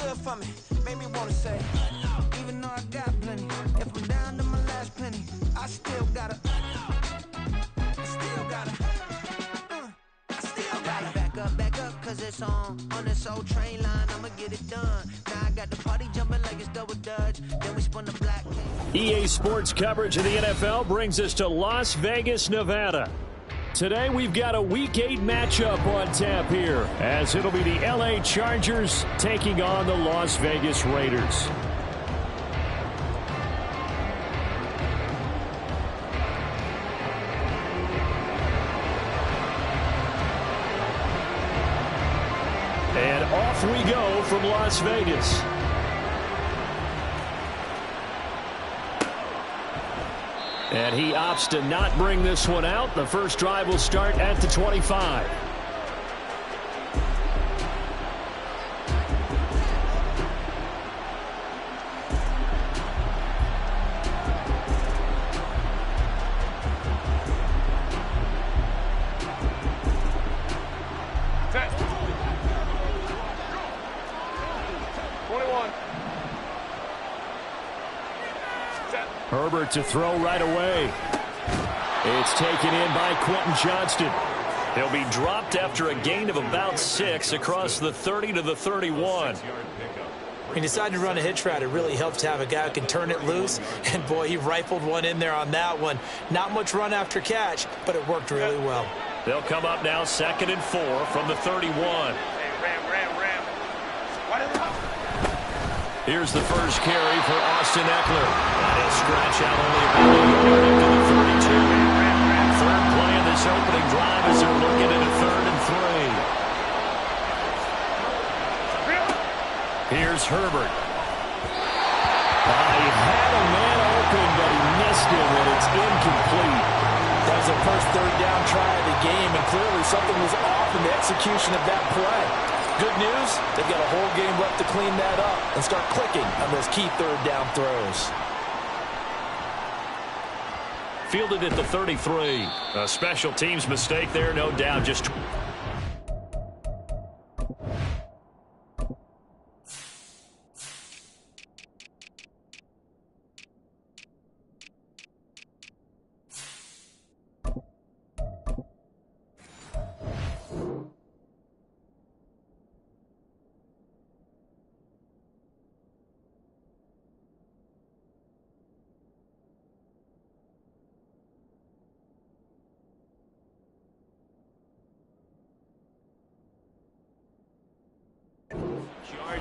good for me. Made me wanna say, even though I got plenty, if I'm down to my last penny, I still gotta back up, cause it's on this old train line, I'ma get it done. Now I got the party jumping like it's double dutch, then we spun the black king. EA Sports coverage of the NFL brings us to Las Vegas, Nevada. Today we've got a Week 8 matchup on tap here, as it'll be the LA Chargers taking on the Las Vegas Raiders. And off we go from Las Vegas. And he opts to not bring this one out. The first drive will start at the 25. Herbert to throw right away. It's taken in by Quentin Johnston. He'll be dropped after a gain of about 6 across the 30 to the 31. He decided to run a hitch route. It really helps to have a guy who can turn it loose. And, boy, he rifled one in there on that one. Not much run after catch, but it worked really well. They'll come up now 2nd and 4 from the 31. Here's the first carry for Austin Eckler. And he'll scratch out only about a yard into the 32. Third play of this opening drive as they're looking at a 3rd and 3. Here's Herbert. He had a man open, but he missed him, and it's incomplete. That was the first 3rd down try of the game, and clearly something was off in the execution of that play. Good news, they've got a whole game left to clean that up and start clicking on those key 3rd down throws. Fielded at the 33. A special teams mistake there, no doubt. Just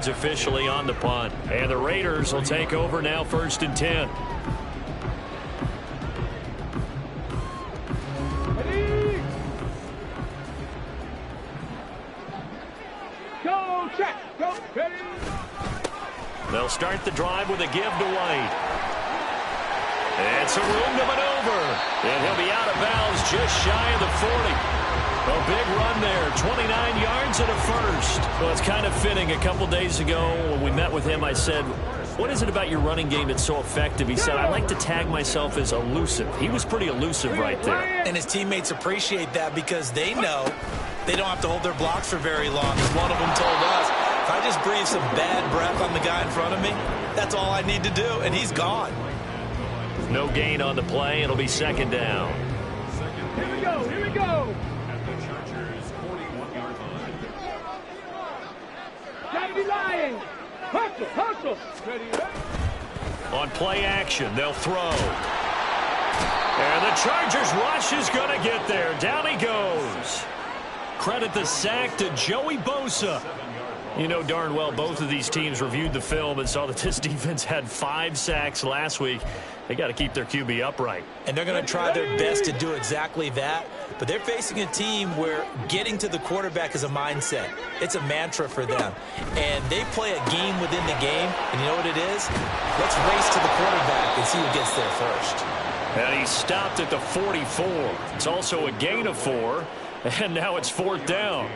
officially on the punt. And the Raiders will take over now 1st and 10. Go, check, go, ready. They'll start the drive with a give to White. It's a room to maneuver. And he'll be out of bounds just shy of the 40. A big run there, 29 yards and a first. Well, it's kind of fitting. A couple days ago when we met with him, I said, what is it about your running game that's so effective? He said, I like to tag myself as elusive. He was pretty elusive right there. And his teammates appreciate that because they know they don't have to hold their blocks for very long. As one of them told us, if I just breathe some bad breath on the guy in front of me, that's all I need to do, and he's gone. No gain on the play. It'll be 2nd down. Here we go, here we go. Gotta be lying. Hustle, hustle. On play action, they'll throw. And the Chargers rush is going to get there. Down he goes. Credit the sack to Joey Bosa. You know darn well both of these teams reviewed the film and saw that this defense had 5 sacks last week. They got to keep their QB upright. And they're going to try their best to do exactly that. But they're facing a team where getting to the quarterback is a mindset. It's a mantra for them. And they play a game within the game. And you know what it is? Let's race to the quarterback and see who gets there first. And he stopped at the 44. It's also a gain of 4. And now it's 4th down.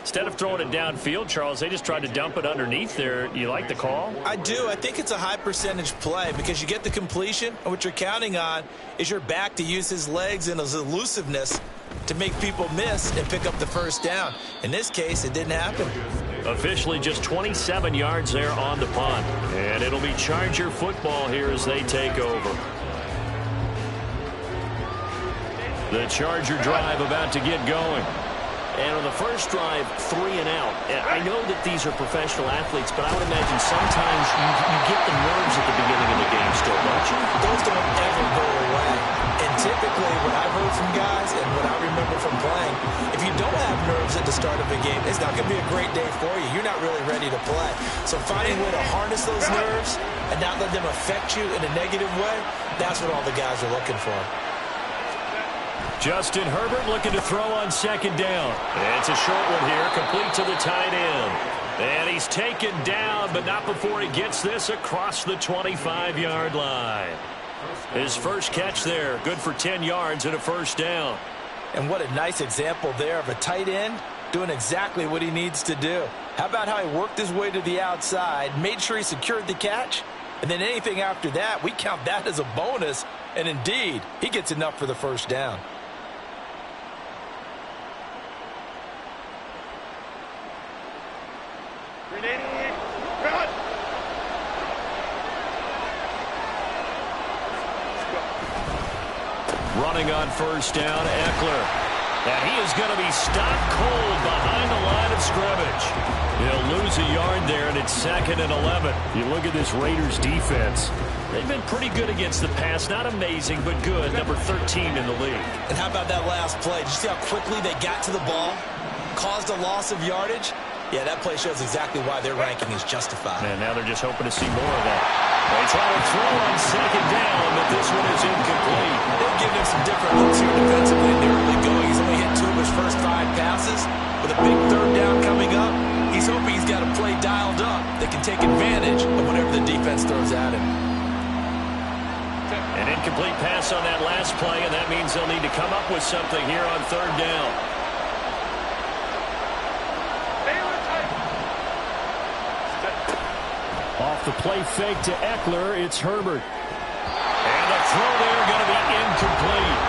Instead of throwing it downfield, Charles, they just tried to dump it underneath there. You like the call? I do. I think it's a high percentage play because you get the completion, and what you're counting on is your back to use his legs and his elusiveness to make people miss and pick up the 1st down. In this case, it didn't happen. Officially just 27 yards there on the punt. And it'll be Charger football here as they take over. The Charger drive about to get going. And on the first drive, 3 and out. And I know that these are professional athletes, but I would imagine sometimes you get the nerves at the beginning of the game still, don't you? Those don't ever go away. And typically, what I've heard from guys and what I remember from playing, if you don't have nerves at the start of a game, it's not going to be a great day for you. You're not really ready to play. So finding a way to harness those nerves and not let them affect you in a negative way, that's what all the guys are looking for. Justin Herbert looking to throw on second down. It's a short one here, complete to the tight end. And he's taken down, but not before he gets this across the 25-yard line. His first catch there, good for 10 yards and a first down. And what a nice example there of a tight end doing exactly what he needs to do. How about how he worked his way to the outside, made sure he secured the catch, and then anything after that, we count that as a bonus. And indeed, he gets enough for the first down. Running on first down, Eckler. And he is going to be stopped cold behind the line of scrimmage. He'll lose a yard there, and it's 2nd and 11. You look at this Raiders defense. They've been pretty good against the pass. Not amazing, but good. Number 13 in the league. And how about that last play? Did you see how quickly they got to the ball? Caused a loss of yardage? Yeah, that play shows exactly why their ranking is justified. And now they're just hoping to see more of that. They try to throw on second down, but this one is incomplete. They've given him some different looks here defensively in the early going. He's only hit 2 of his first 5 passes. With a big third down coming up, he's hoping he's got a play dialed up that can take advantage of whatever the defense throws at him. An incomplete pass on that last play, and that means they'll need to come up with something here on third down. Off the play fake to Eckler, it's Herbert. And the throw there going to be incomplete.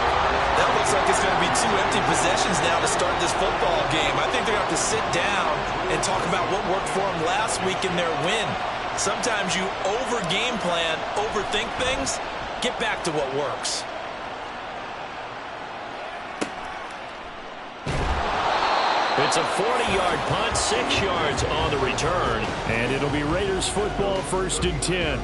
That looks like it's going to be 2 empty possessions now to start this football game. I think they're going to have to sit down and talk about what worked for them last week in their win. Sometimes you over-game plan, overthink things, get back to what works. It's a 40-yard punt, 6 yards on the return, and it'll be Raiders football, 1st and 10.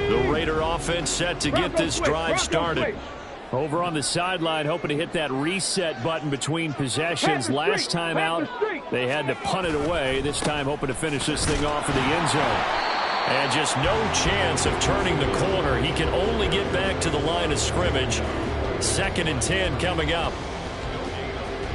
The Raider offense set to get this drive started. Over on the sideline, hoping to hit that reset button between possessions. Last time out, they had to punt it away. This time, hoping to finish this thing off in the end zone. And just no chance of turning the corner. He can only get back to the line of scrimmage. 2nd and 10 coming up.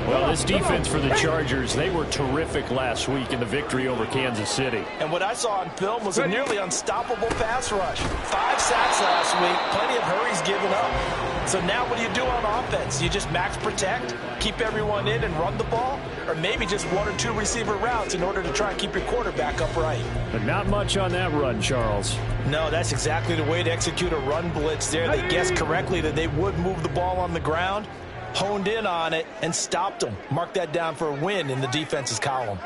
Well, this defense for the Chargers, they were terrific last week in the victory over Kansas City. And what I saw on film was a nearly unstoppable pass rush. 5 sacks last week, plenty of hurries given up. So now what do you do on offense? You just max protect, keep everyone in and run the ball? Or maybe just 1 or 2 receiver routes in order to try and keep your quarterback upright? But not much on that run, Charles. No, that's exactly the way to execute a run blitz there. They guessed correctly that they would move the ball on the ground, honed in on it, and stopped them. Mark that down for a win in the defense's column.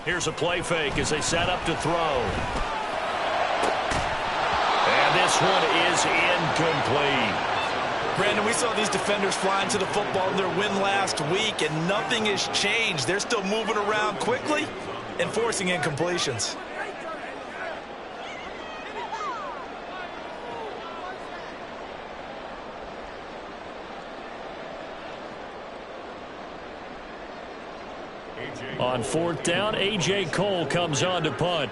Here's a play fake as they set up to throw. And this one is incomplete. Brandon, we saw these defenders flying to the football in their win last week, and nothing has changed. They're still moving around quickly and forcing incompletions. On 4th down, A.J. Cole comes on to punt.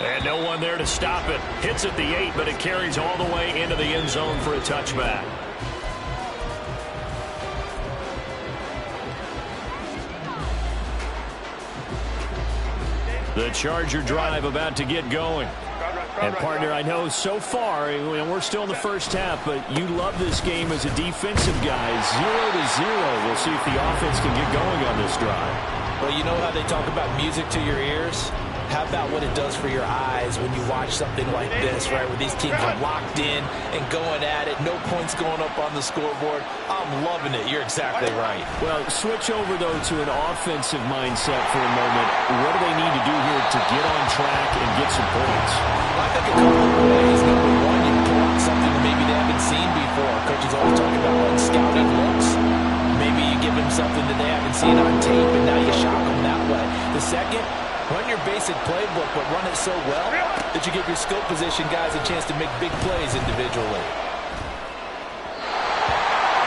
And no one there to stop it. Hits at the 8, but it carries all the way into the end zone for a touchback. The Charger drive about to get going. And, partner, I know so far, we're still in the first half, but you love this game as a defensive guy. 0-0. We'll see if the offense can get going on this drive. Well, you know how they talk about music to your ears? How about what it does for your eyes when you watch something like this, right, where these teams are locked in and going at it, no points going up on the scoreboard? I'm loving it. You're exactly right. Well, switch over, though, to an offensive mindset for a moment. What do they need to do here to get on track and get some points? I think a couple of ways. Number one, you pull out something that maybe they haven't seen before. Coach is always talking about unscouted looks. Maybe you give them something that they haven't seen on tape, and now you shock them that way. The second, run your basic playbook, but run it so well that you give your skill position guys a chance to make big plays individually.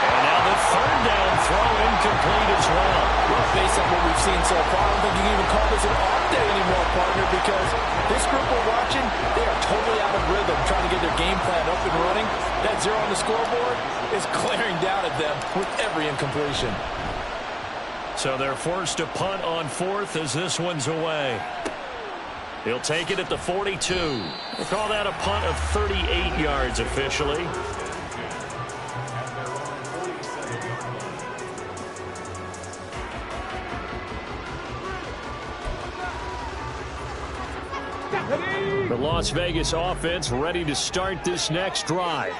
And now the third down throw incomplete as well. Well, based on what we've seen so far, I don't think you can even call this an off day anymore, partner, because this group we're watching, they are totally out of rhythm, trying to get their game plan up and running. That 0 on the scoreboard is glaring down at them with every incompletion. So they're forced to punt on fourth as this one's away. He'll take it at the 42. We'll call that a punt of 38 yards officially. The Las Vegas offense ready to start this next drive.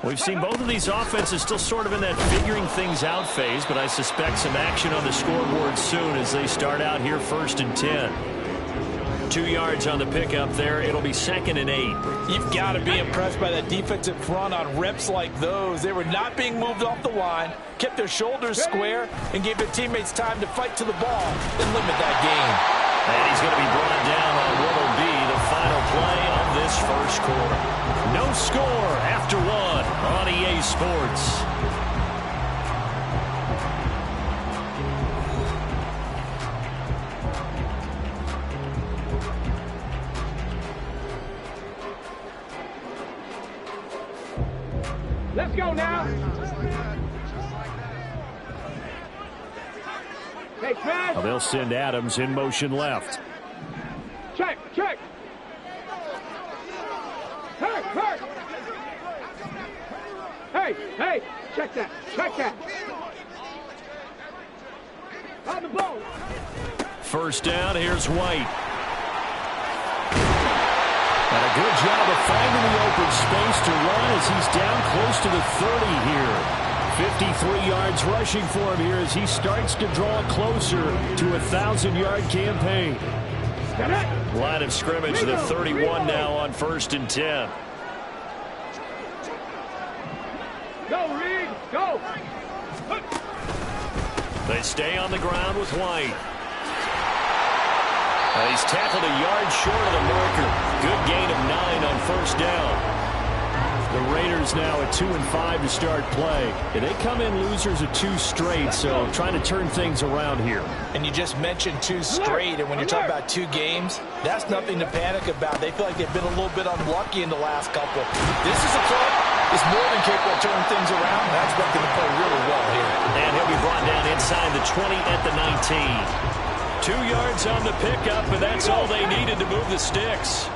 We've seen both of these offenses still sort of in that figuring things out phase, but I suspect some action on the scoreboard soon as they start out here 1st and 10. 2 yards on the pickup there. It'll be 2nd and 8. You've got to be impressed by that defensive front on reps like those. They were not being moved off the line, kept their shoulders square, and gave their teammates time to fight to the ball and limit that game. And he's going to be brought down on what will be the final play of this first quarter. No score after 1 on EA Sports. Let's go now. Hey, Chad. Well, they'll send Adams in motion left. Check. Hurt. Hey, check that. On the ball. First down, here's White. And a good job of finding the open space to run as he's down close to the 30 here. 53 yards rushing for him here as he starts to draw closer to a 1,000-yard campaign. Line of scrimmage, the 31 now on 1st and 10. Go, Reed, go. They stay on the ground with White. He's tackled a yard short of the marker. Good gain of 9 on 1st down. The Raiders now at 2-5 to start play. And they come in losers of 2 straight, so trying to turn things around here. And you just mentioned 2 straight, and when you're talking about 2 games, that's nothing to panic about. They feel like they've been a little bit unlucky in the last couple. This is a club that's more than capable of turning things around. That's what going to play really well here. And he'll be brought down inside the 20 at the 19. 2 yards on the pickup, and that's all they needed to move the sticks.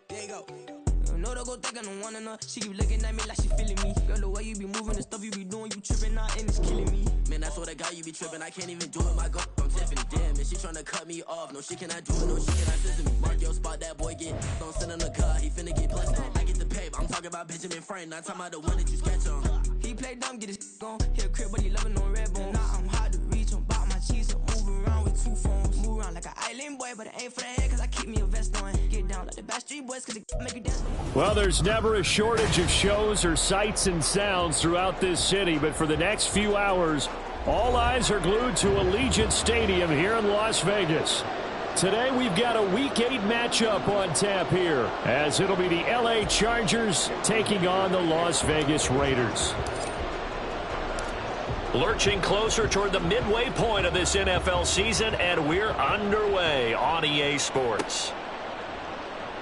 There you go. No, don't go think I don't want enough. She keep looking at me like she feeling me. Girl, the way you be moving, the stuff you be doing, you tripping out and it's killing me. Man, I swear to God, you be tripping. I can't even do it. My girl, I'm Tiffany. Damn, and she tryna cut me off. No, she cannot do it. No, she cannot listen to me. Mark your spot, that boy get. Don't send him the car. He finna get plus on. I get the pay, but I'm talking about Benjamin Frank. Not talking about the one that you sketch on. He play dumb, get his gone. Hit a crib, but he loving on red bone. Now I'm hard to reach. I'm about my cheese. I'm moving around with 2 phones. Move around like an island boy, but it ain't for the head, cause I keep me a vest on. Get down like the Backstreet Boys, cause it make you dance. Well, there's never a shortage of shows or sights and sounds throughout this city, but for the next few hours, all eyes are glued to Allegiant Stadium here in Las Vegas. Today, we've got a Week 8 matchup on tap here, as it'll be the LA Chargers taking on the Las Vegas Raiders. Lurching closer toward the midway point of this NFL season, and we're underway on EA Sports.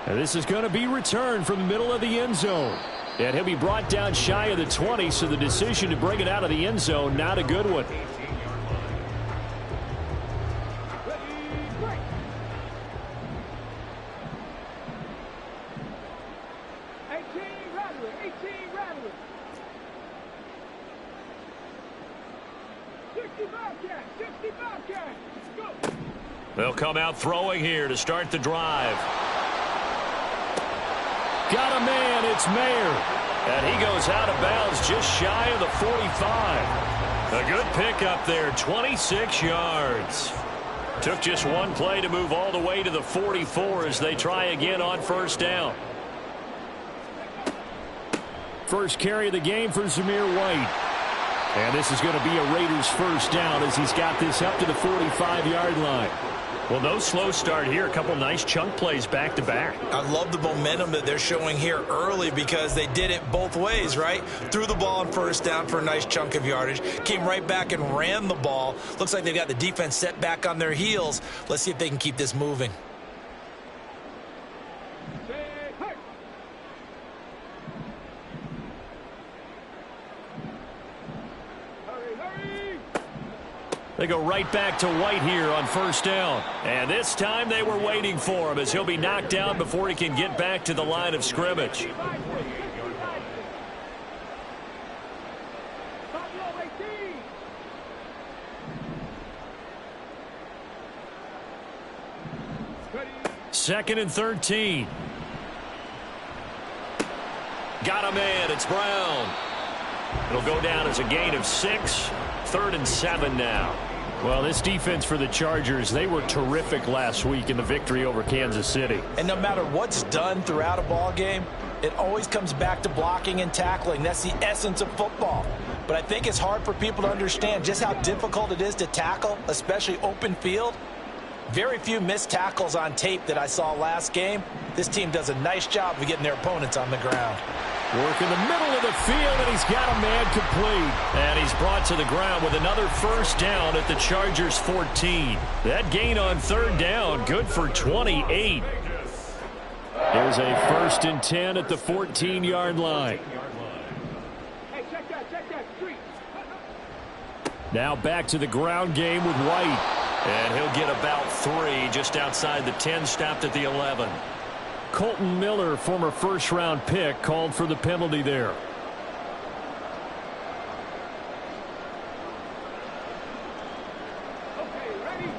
And this is going to be returned from the middle of the end zone. And he'll be brought down shy of the 20, so the decision to bring it out of the end zone, not a good one. They'll come out throwing here to start the drive. Got a man, it's Mayer. And he goes out of bounds just shy of the 45. A good pickup there, 26 yards. Took just one play to move all the way to the 44 as they try again on first down. First carry of the game for Zamir White. And this is going to be a Raiders first down as he's got this up to the 45-yard line. Well, no slow start here. A couple nice chunk plays back-to-back. I love the momentum that they're showing here early because they did it both ways, right? Threw the ball on first down for a nice chunk of yardage. Came right back and ran the ball. Looks like they've got the defense set back on their heels. Let's see if they can keep this moving. They go right back to White here on first down. And this time they were waiting for him as he'll be knocked down before he can get back to the line of scrimmage. Second and 13. Got a man. It's Brown. It'll go down as a gain of 6. 3rd and 7 now. Well, this defense for the Chargers, they were terrific last week in the victory over Kansas City. And no matter what's done throughout a ball game, it always comes back to blocking and tackling. That's the essence of football. But I think it's hard for people to understand just how difficult it is to tackle, especially open field. Very few missed tackles on tape that I saw last game. This team does a nice job of getting their opponents on the ground. Work in the middle of the field, and he's got a man complete. And he's brought to the ground with another first down at the Chargers' 14. That gain on 3rd down, good for 28. There's a 1st and 10 at the 14-yard line. Now back to the ground game with White. And he'll get about 3 just outside the 10, stopped at the 11. Colton Miller, former first-round pick, called for the penalty there. Okay, ready?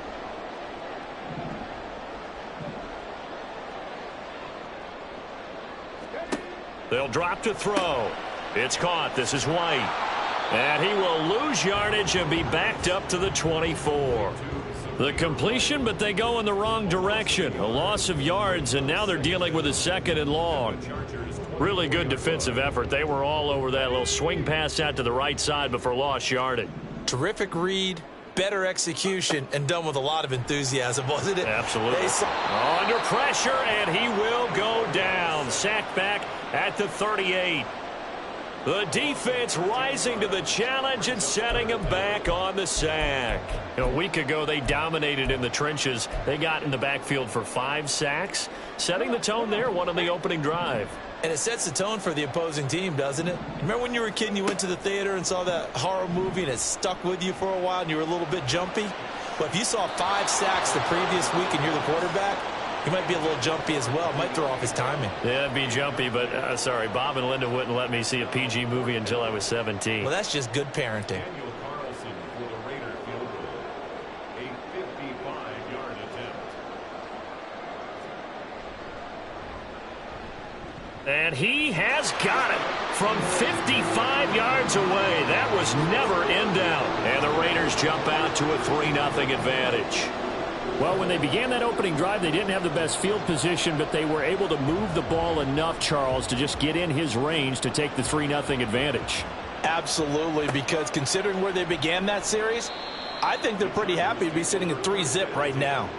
They'll drop to throw. It's caught. This is White. And he will lose yardage and be backed up to the 24. The completion, but they go in the wrong direction. A loss of yards, and now they're dealing with a 2nd and long. Really good defensive effort. They were all over that little swing pass out to the right side before lost yardage. Terrific read, better execution, and done with a lot of enthusiasm, wasn't it? Absolutely. Under pressure, and he will go down. Sacked back at the 38. The defense rising to the challenge and setting him back on the sack. A week ago, they dominated in the trenches. They got in the backfield for 5 sacks, setting the tone there, one on the opening drive. And it sets the tone for the opposing team, doesn't it? Remember when you were a kid and you went to the theater and saw that horror movie and it stuck with you for a while and you were a little bit jumpy? Well, if you saw 5 sacks the previous week and you're the quarterback, he might be a little jumpy as well. Might throw off his timing. Yeah, it'd be jumpy, but sorry, Bob and Linda wouldn't let me see a PG movie until I was 17. Well, that's just good parenting. And he has got it from 55 yards away. That was never in doubt. And the Raiders jump out to a 3-0 advantage. Well, when they began that opening drive, they didn't have the best field position, but they were able to move the ball enough, Charles, to just get in his range to take the 3-0 advantage. Absolutely, because considering where they began that series, I think they're pretty happy to be sitting at 3-zip right now.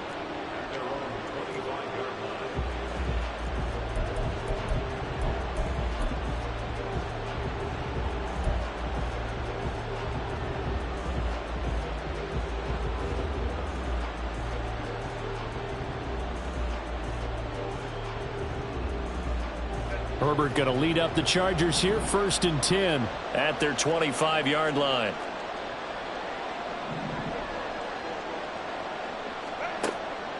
Herbert going to lead up the Chargers here, 1st and 10 at their 25-yard line.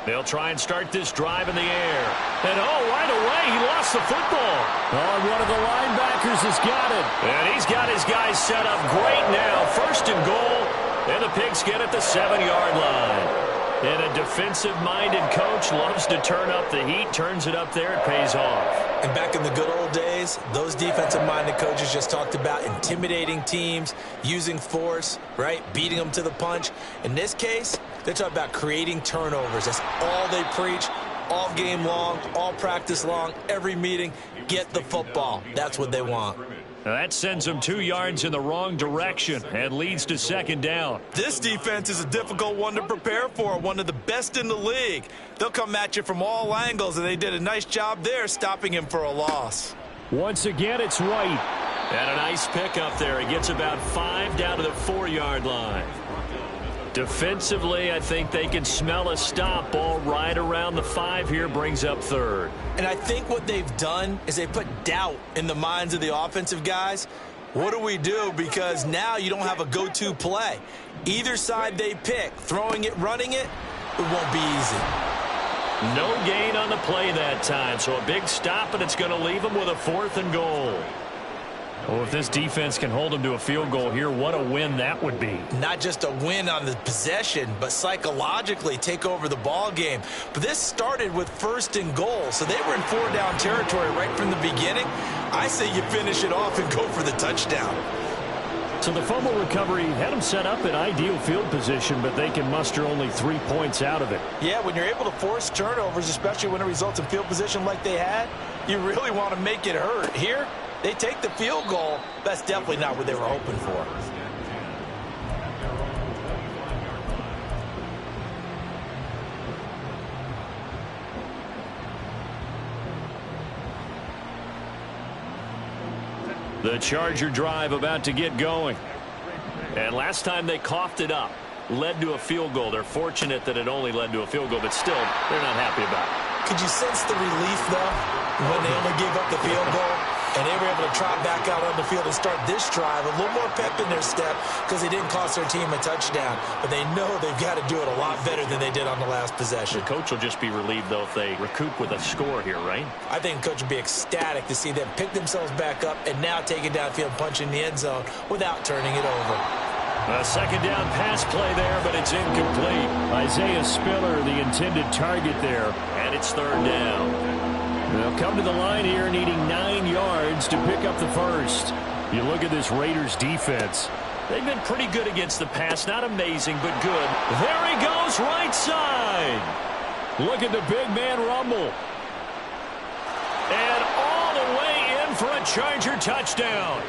They'll try and start this drive in the air. And, right away, he lost the football. And one of the linebackers has got it. And he's got his guys set up great now. 1st and goal, and the Pigskin at the 7-yard line. And a defensive-minded coach loves to turn up the heat, turns it up there, it pays off. And back in the good old days, those defensive-minded coaches just talked about intimidating teams, using force, right, beating them to the punch. In this case, they're talking about creating turnovers. That's all they preach, all game long, all practice long, every meeting. Get the football. That's what they want. Now that sends them 2 yards in the wrong direction and leads to 2nd down. This defense is a difficult one to prepare for, one of the best in the league. They'll come at you from all angles, and they did a nice job there stopping him for a loss. Once again, it's White. And a nice pickup there. He gets about 5 down to the 4-yard line. Defensively, I think they can smell a stop. Ball right around the 5 here, brings up 3rd. And I think what they've done is they put doubt in the minds of the offensive guys. What do we do? Because now you don't have a go-to play. Either side they pick, throwing it, running it, it won't be easy. No gain on the play that time, so a big stop, and it's going to leave them with a 4th and goal. Oh, if this defense can hold them to a field goal here, what a win that would be. Not just a win on the possession, but psychologically take over the ball game. But this started with 1st and goal, so they were in 4-down territory right from the beginning. I say you finish it off and go for the touchdown. So the fumble recovery had them set up in ideal field position, but they can muster only 3 points out of it. Yeah, when you're able to force turnovers, especially when it results in field position like they had, you really want to make it hurt. Here, they take the field goal. That's definitely not what they were hoping for. The Charger drive about to get going. And last time they coughed it up, led to a field goal. They're fortunate that it only led to a field goal, but still, they're not happy about it. Could you sense the relief, though, when they only gave up the field goal? And they were able to trot back out on the field and start this drive. A little more pep in their step because they didn't cost their team a touchdown. But they know they've got to do it a lot better than they did on the last possession. The coach will just be relieved, though, if they recoup with a score here, right? I think the coach would be ecstatic to see them pick themselves back up and now take it downfield, punch in the end zone without turning it over. A 2nd down pass play there, but it's incomplete. Isaiah Spiller, the intended target there, and it's 3rd down. They'll come to the line here needing 9 yards to pick up the 1st. You look at this Raiders defense. They've been pretty good against the pass. Not amazing, but good. There he goes, right side. Look at the big man rumble. And all the way in for a Charger touchdown.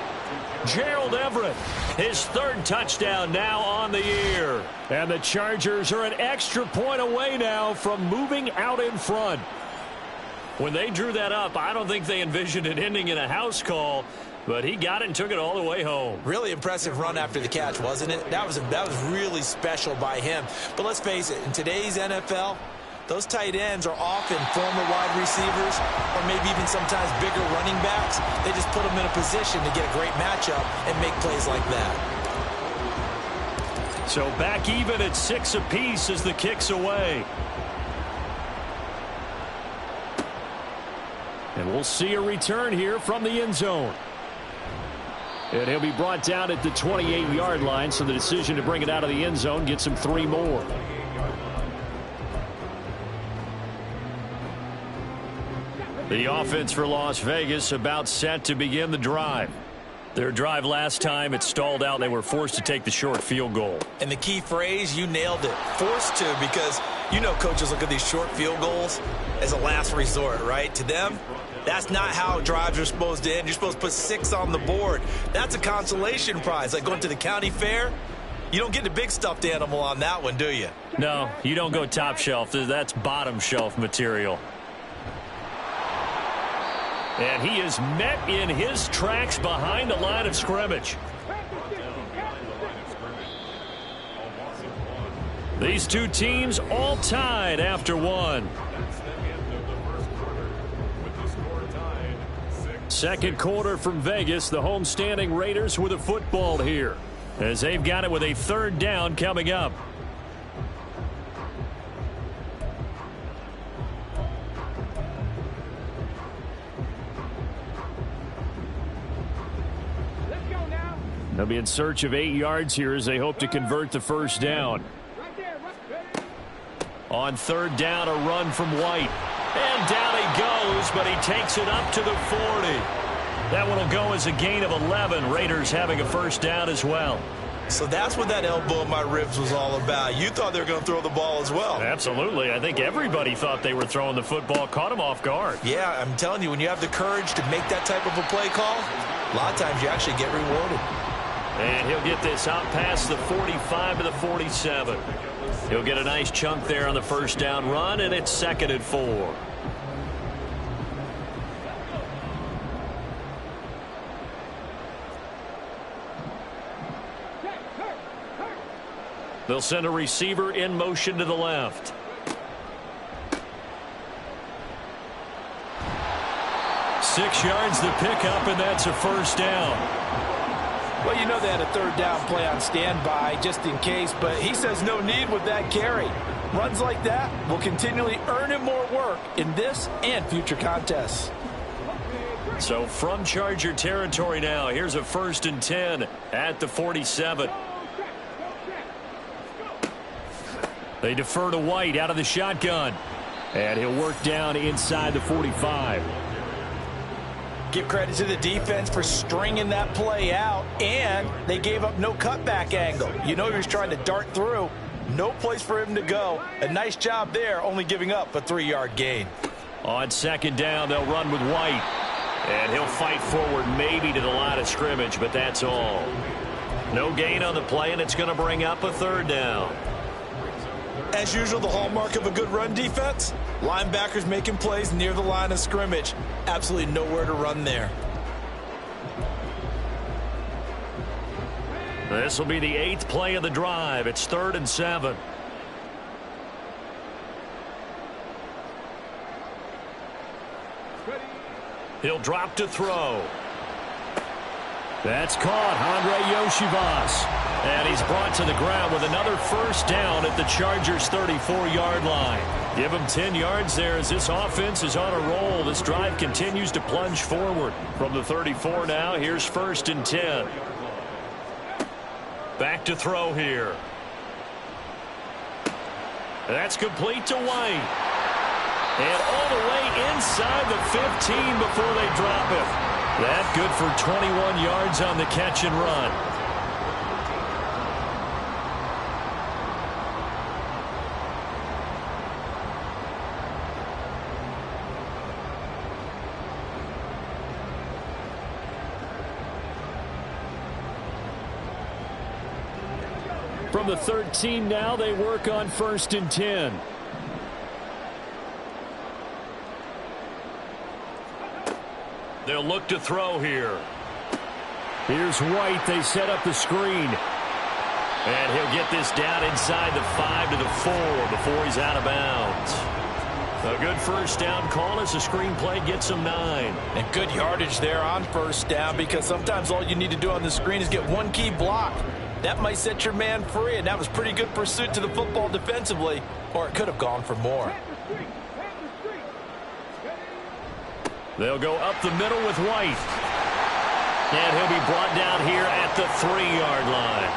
Gerald Everett, his 3rd touchdown now on the year. And the Chargers are an extra point away now from moving out in front. When they drew that up, I don't think they envisioned it ending in a house call, but he got it and took it all the way home. Really impressive run after the catch, wasn't it? That was really special by him. But let's face it, in today's NFL, those tight ends are often former wide receivers or maybe even sometimes bigger running backs. They just put them in a position to get a great matchup and make plays like that. So back even at 6 apiece as the kick's away. And we'll see a return here from the end zone. And he'll be brought down at the 28-yard line, so the decision to bring it out of the end zone gets him 3 more. The offense for Las Vegas about set to begin the drive. Their drive last time, it stalled out. They were forced to take the short field goal. And the key phrase, you nailed it. Forced to, because you know coaches look at these short field goals as a last resort, right? To them, that's not how drives are supposed to end. You're supposed to put 6 on the board. That's a consolation prize. Like going to the county fair, you don't get the big stuffed animal on that one, do you? No, you don't go top shelf. That's bottom shelf material. And he is met in his tracks behind the line of scrimmage. These two teams all tied after one. Second quarter from Vegas, the homestanding Raiders with a football here, as they've got it with a third down coming up. They'll be in search of 8 yards here as they hope to convert the first down. On third down, a run from White. And down he goes, but he takes it up to the 40. That one will go as a gain of 11. Raiders having a first down as well. So that's what that elbow in my ribs was all about. You thought they were going to throw the ball as well. Absolutely. I think everybody thought they were throwing the football, caught him off guard. Yeah, I'm telling you, when you have the courage to make that type of a play call, a lot of times you actually get rewarded. And he'll get this out past the 45 to the 47. He'll get a nice chunk there on the first down run, and it's 2nd and 4. They'll send a receiver in motion to the left. Six yards the pickup, and that's a first down. Well, you know they had a third down play on standby just in case, but he says no need with that carry. Runs like that will continually earn him more work in this and future contests. So from Charger territory now, here's a 1st and 10 at the 47. They defer to White out of the shotgun, and he'll work down inside the 45. Give credit to the defense for stringing that play out, and they gave up no cutback angle. You know he was trying to dart through. No place for him to go. A nice job there, only giving up a 3-yard gain. On second down, they'll run with White. And he'll fight forward maybe to the line of scrimmage, but that's all. No gain on the play, and it's going to bring up a third down. As usual, the hallmark of a good run defense, linebackers making plays near the line of scrimmage. Absolutely nowhere to run there. This will be the 8th play of the drive. It's 3rd and 7. He'll drop to throw. That's caught, Andre Yoshivas. And he's brought to the ground with another first down at the Chargers' 34-yard line. Give him 10 yards there as this offense is on a roll. This drive continues to plunge forward. From the 34 now, here's 1st and 10. Back to throw here. That's complete to White. And all the way inside the 15 before they drop him. That good for 21 yards on the catch and run. From the 13 now, they work on 1st and 10. They'll look to throw here. Here's White. They set up the screen. And he'll get this down inside the 5 to the 4 before he's out of bounds. A good first down call as the screen play gets him 9. And good yardage there on first down, because sometimes all you need to do on the screen is get one key block. That might set your man free, and that was pretty good pursuit to the football defensively, or it could have gone for more. They'll go up the middle with White. And he'll be brought down here at the 3-yard line.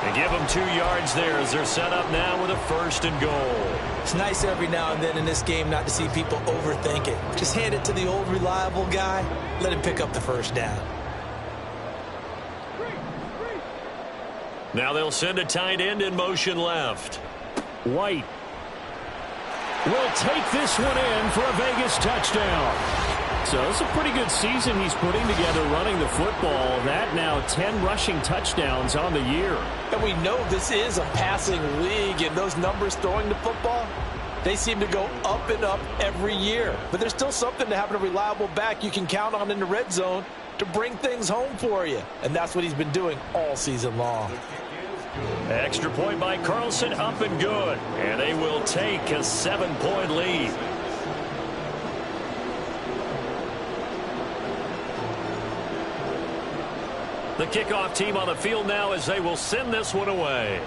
They give him 2 yards there as they're set up now with a 1st and goal. It's nice every now and then in this game not to see people overthink it. Just hand it to the old reliable guy. Let him pick up the first down. Now they'll send a tight end in motion left. White will take this one in for a Vegas touchdown. So it's a pretty good season he's putting together running the football. That now 10 rushing touchdowns on the year. And we know this is a passing league, and those numbers throwing the football, they seem to go up and up every year. But there's still something to having a reliable back you can count on in the red zone to bring things home for you. And that's what he's been doing all season long. Extra point by Carlson, up and good. And they will take a 7-point lead. The kickoff team on the field now as they will send this one away.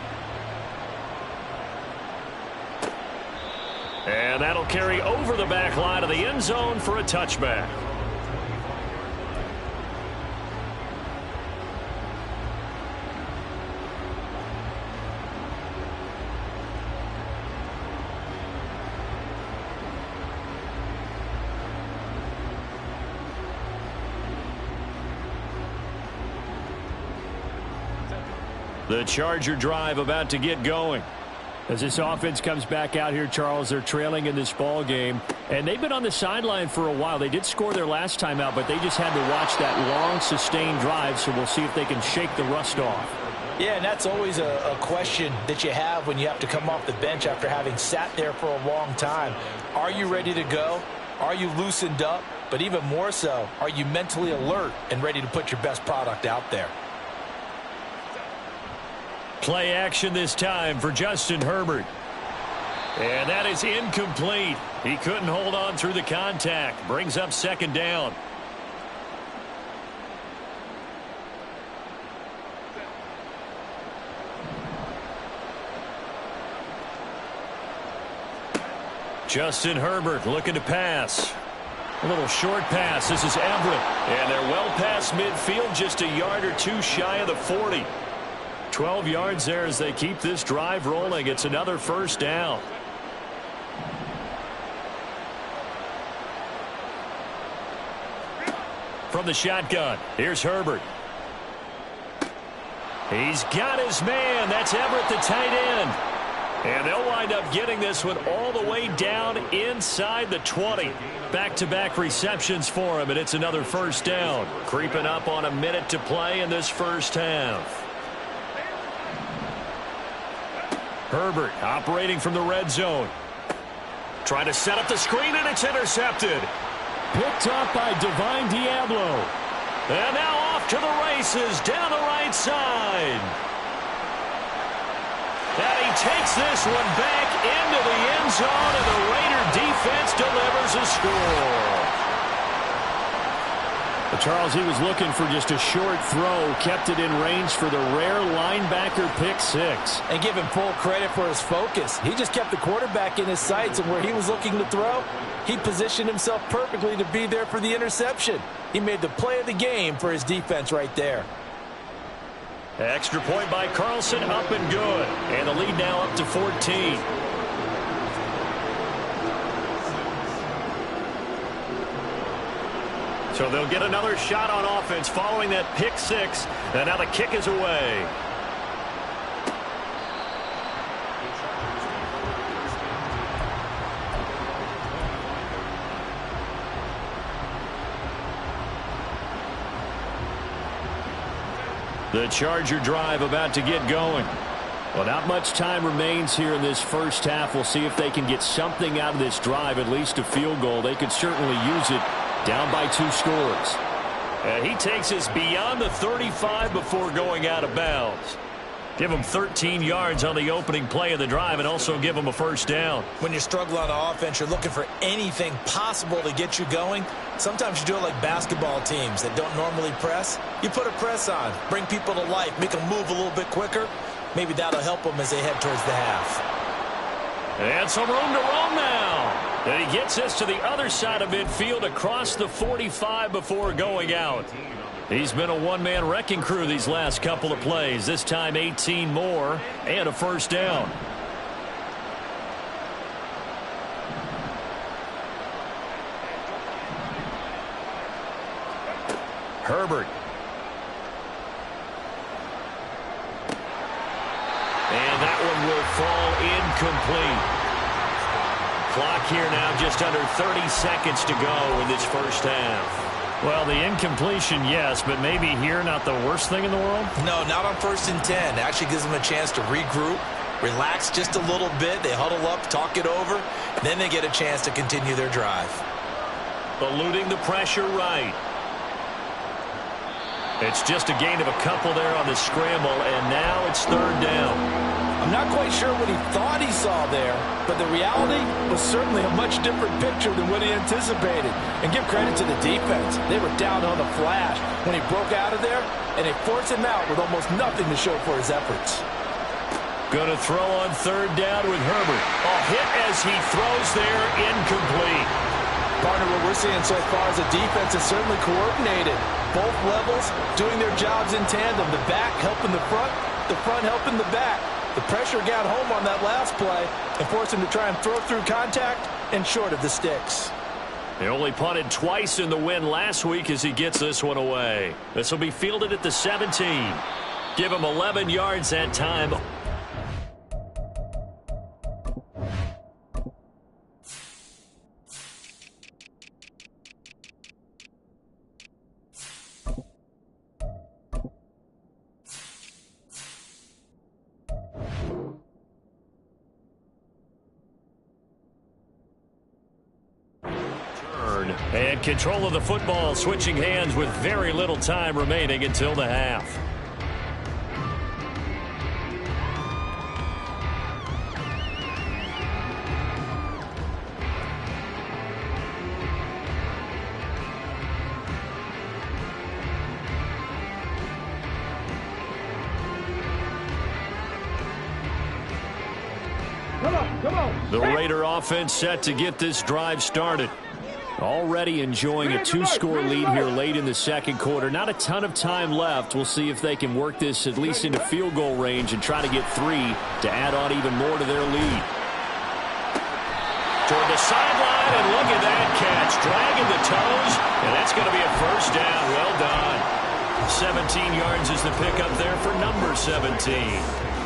And that'll carry over the back line of the end zone for a touchback. The Charger drive about to get going. As this offense comes back out here, Charles, they're trailing in this ball game. And they've been on the sideline for a while. They did score their last time out, but they just had to watch that long, sustained drive, so we'll see if they can shake the rust off. Yeah, and that's always a question that you have when you have to come off the bench after having sat there for a long time. Are you ready to go? Are you loosened up? But even more so, are you mentally alert and ready to put your best product out there? Play action this time for Justin Herbert. And that is incomplete. He couldn't hold on through the contact. Brings up second down. Justin Herbert looking to pass. A little short pass. This is Everett. And they're well past midfield, just a yard or two shy of the 40. 12 yards there as they keep this drive rolling. It's another first down. From the shotgun, here's Herbert. He's got his man. That's Everett, the tight end. And they'll wind up getting this one all the way down inside the 20. Back-to-back receptions for him, and it's another first down. Creeping up on a minute to play in this first half. Herbert operating from the red zone. Trying to set up the screen, and it's intercepted. Picked up by Divine Diablo. And now off to the races down the right side. And he takes this one back into the end zone, and the Raider defense delivers a score. Charles, he was looking for just a short throw, kept it in range for the rare linebacker pick six. And give him full credit for his focus. He just kept the quarterback in his sights, and where he was looking to throw, he positioned himself perfectly to be there for the interception. He made the play of the game for his defense right there. Extra point by Carlson, up and good. And the lead now up to 14. So they'll get another shot on offense following that pick six. And now the kick is away. The Charger drive about to get going. Well, not much time remains here in this first half. We'll see if they can get something out of this drive, at least a field goal. They could certainly use it. Down by 2 scores. And he takes us beyond the 35 before going out of bounds. Give him 13 yards on the opening play of the drive and also give him a first down. When you struggle on offense, you're looking for anything possible to get you going. Sometimes you do it like basketball teams that don't normally press. You put a press on, bring people to life, make them move a little bit quicker. Maybe that'll help them as they head towards the half. And some room to roam now. And he gets us to the other side of midfield across the 45 before going out. He's been a one-man wrecking crew these last couple of plays. This time 18 more and a first down. incomplete. Clock here now just under 30 seconds to go in this first half. Well, the incompletion, yes, but maybe here not the worst thing in the world? No, not on 1st and 10. It actually gives them a chance to regroup, relax just a little bit. They huddle up, talk it over, then they get a chance to continue their drive. Eluding the pressure right. It's just a gain of a couple there on the scramble, and now it's 3rd down. I'm not quite sure what he thought he saw there, but the reality was certainly a much different picture than what he anticipated. And give credit to the defense. They were down on the flash when he broke out of there, and they forced him out with almost nothing to show for his efforts. Going to throw on 3rd down with Herbert. A hit as he throws there, incomplete. Partner, what we're seeing so far is the defense is certainly coordinated. Both levels doing their jobs in tandem. The back helping the front helping the back. The pressure got home on that last play and forced him to try and throw through contact and short of the sticks. He only punted twice in the win last week as he gets this one away. This will be fielded at the 17. Give him 11 yards that time. And control of the football, switching hands with very little time remaining until the half. Come on. The Raider offense set to get this drive started. Already enjoying a 2-score lead here late in the 2nd quarter. Not a ton of time left. We'll see if they can work this at least into field goal range and try to get 3 to add on even more to their lead. Toward the sideline, and look at that catch. Dragging the toes, and that's going to be a 1st down. Well done. 17 yards is the pickup there for number 17.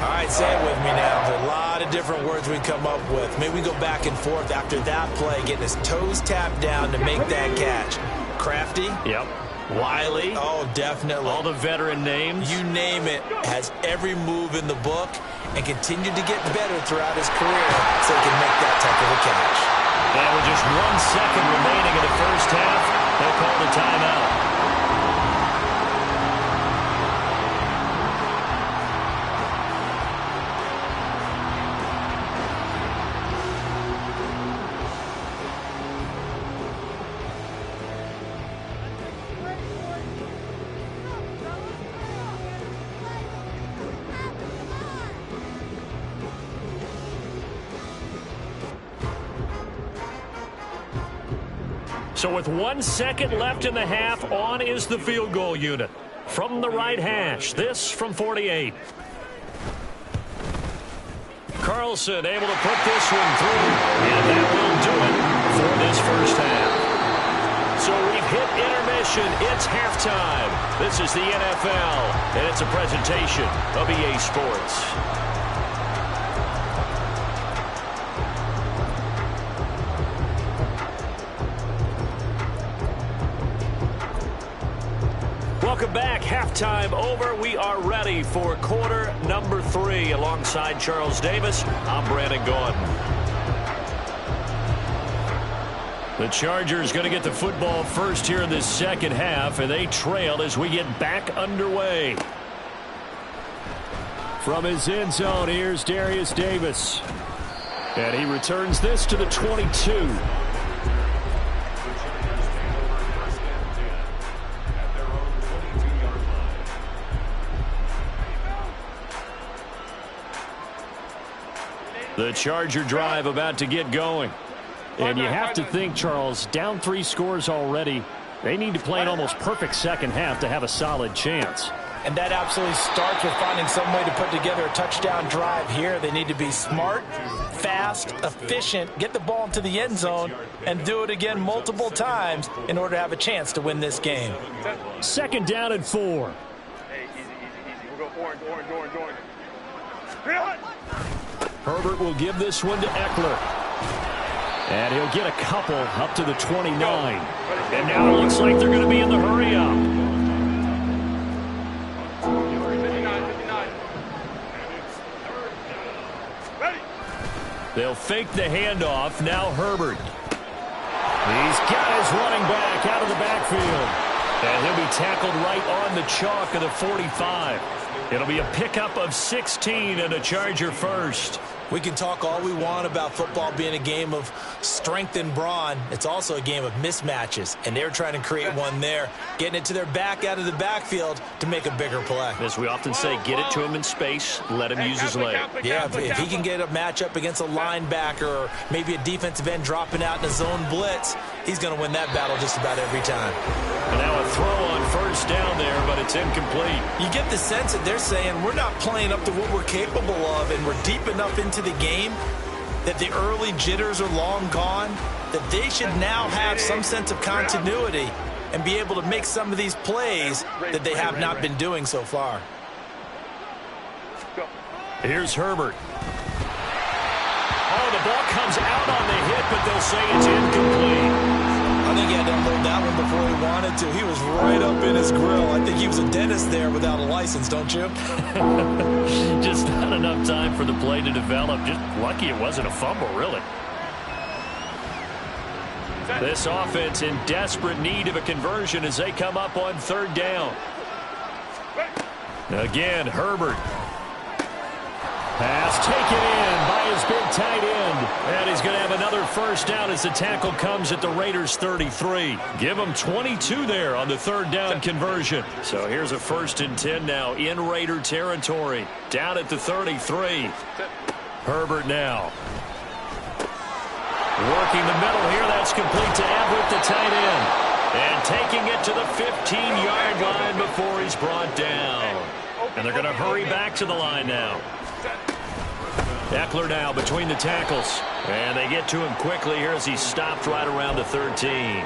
All right, say it with me now. There's a lot of different words we come up with. Maybe we go back and forth after that play, getting his toes tapped down to make that catch. Crafty? Yep. Wiley? Oh, definitely. All the veteran names. You name it. Has every move in the book and continued to get better throughout his career so he can make that type of a catch. And with just 1 second remaining in the first half, they'll call the timeout. So with 1 second left in the half, on is the field goal unit. From the right hash, this from 48. Carlson able to put this one through, and that will do it for this first half. So we've hit intermission. It's halftime. This is the NFL, and it's a presentation of EA Sports. Welcome back. Halftime over. We are ready for quarter number 3. Alongside Charles Davis, I'm Brandon Gordon. The Chargers going to get the football first here in this second half, and they trail as we get back underway. From his end zone, here's Darius Davis. And he returns this to the 22. The Charger drive about to get going. And you have to think, Charles, down 3 scores already. They need to play an almost perfect second half to have a solid chance. And that absolutely starts with finding some way to put together a touchdown drive here. They need to be smart, fast, efficient, get the ball into the end zone, and do it again multiple times in order to have a chance to win this game. 2nd down and 4. Hey, easy. We'll go orange. Herbert will give this one to Eckler. And he'll get a couple up to the 29. And now it looks like they're going to be in the hurry up. They'll fake the handoff. Now Herbert. He's got his running back out of the backfield. And he'll be tackled right on the chalk of the 45. It'll be a pickup of 16 and a Charger first. We can talk all we want about football being a game of strength and brawn. It's also a game of mismatches, and they're trying to create one there, getting it to their back out of the backfield to make a bigger play. As we often say, get it to him in space, let him use his leg. Yeah, if he can get a matchup against a linebacker or maybe a defensive end dropping out in a zone blitz, he's going to win that battle just about every time. And now a throw on first down there, but it's incomplete. You get the sense that they're saying we're not playing up to what we're capable of, and we're deep enough into the game that the early jitters are long gone, that they should now have some sense of continuity and be able to make some of these plays that they have not been doing so far. Here's Herbert. Oh, the ball comes out on the hit, but they'll say it's incomplete. I think he had to unload that one before he wanted to. He was right up in his grill. I think he was a dentist there without a license, don't you? Just not enough time for the play to develop. Just lucky it wasn't a fumble, really. This offense in desperate need of a conversion as they come up on third down. Again, Herbert. Pass taken in by his big tight end. And he's going to have another first down as the tackle comes at the Raiders' 33. Give them 22 there on the third down conversion. So here's a 1st and 10 now in Raider territory. Down at the 33. Herbert now. Working the middle here. That's complete to Everett, the tight end. And taking it to the 15-yard line before he's brought down. And they're going to hurry back to the line now. Eckler now between the tackles. And they get to him quickly here as he stopped right around the 13.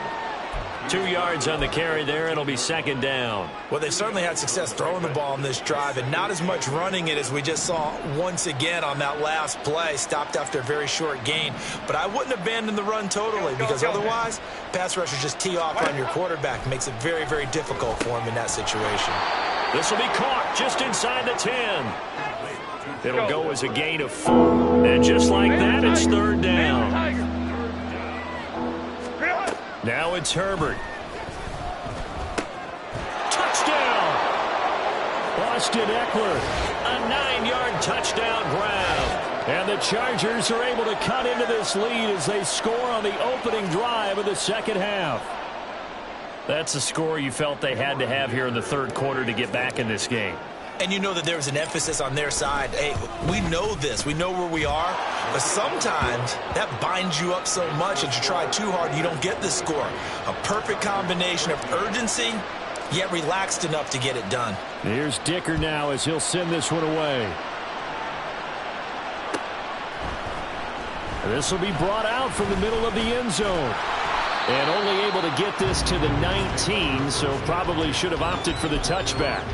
2 yards on the carry there. It'll be 2nd down. Well, they certainly had success throwing the ball on this drive and not as much running it as we just saw once again on that last play. Stopped after a very short gain. But I wouldn't abandon the run totally because otherwise, pass rushers just tee off on your quarterback. Makes it very, very difficult for him in that situation. This will be caught just inside the 10. It'll go as a gain of 4. And just like that, it's 3rd down. Now it's Herbert. Touchdown! Austin Eckler. A 9-yard touchdown grab. And the Chargers are able to cut into this lead as they score on the opening drive of the second half. That's a score you felt they had to have here in the third quarter to get back in this game. And you know that there was an emphasis on their side. Hey, we know this. We know where we are. But sometimes that binds you up so much that you try too hard, you don't get the score. A perfect combination of urgency, yet relaxed enough to get it done. Here's Dicker now as he'll send this one away. This will be brought out from the middle of the end zone. And only able to get this to the 19, so probably should have opted for the touchback.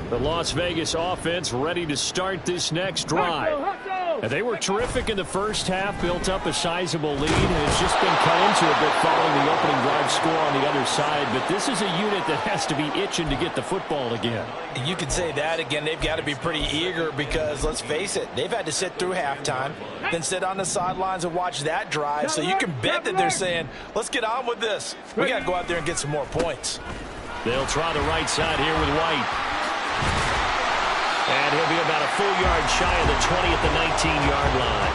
The Las Vegas offense ready to start this next drive. And they were terrific in the first half, built up a sizable lead, and it's just been cut into a bit following the opening drive score on the other side. But this is a unit that has to be itching to get the football again. You could say that again. They've got to be pretty eager because, let's face it, they've had to sit through halftime, then sit on the sidelines and watch that drive. So you can bet that they're saying, let's get on with this. We got to go out there and get some more points. They'll try the right side here with White. And he'll be about a full yard shy of the 20 at the 19-yard line.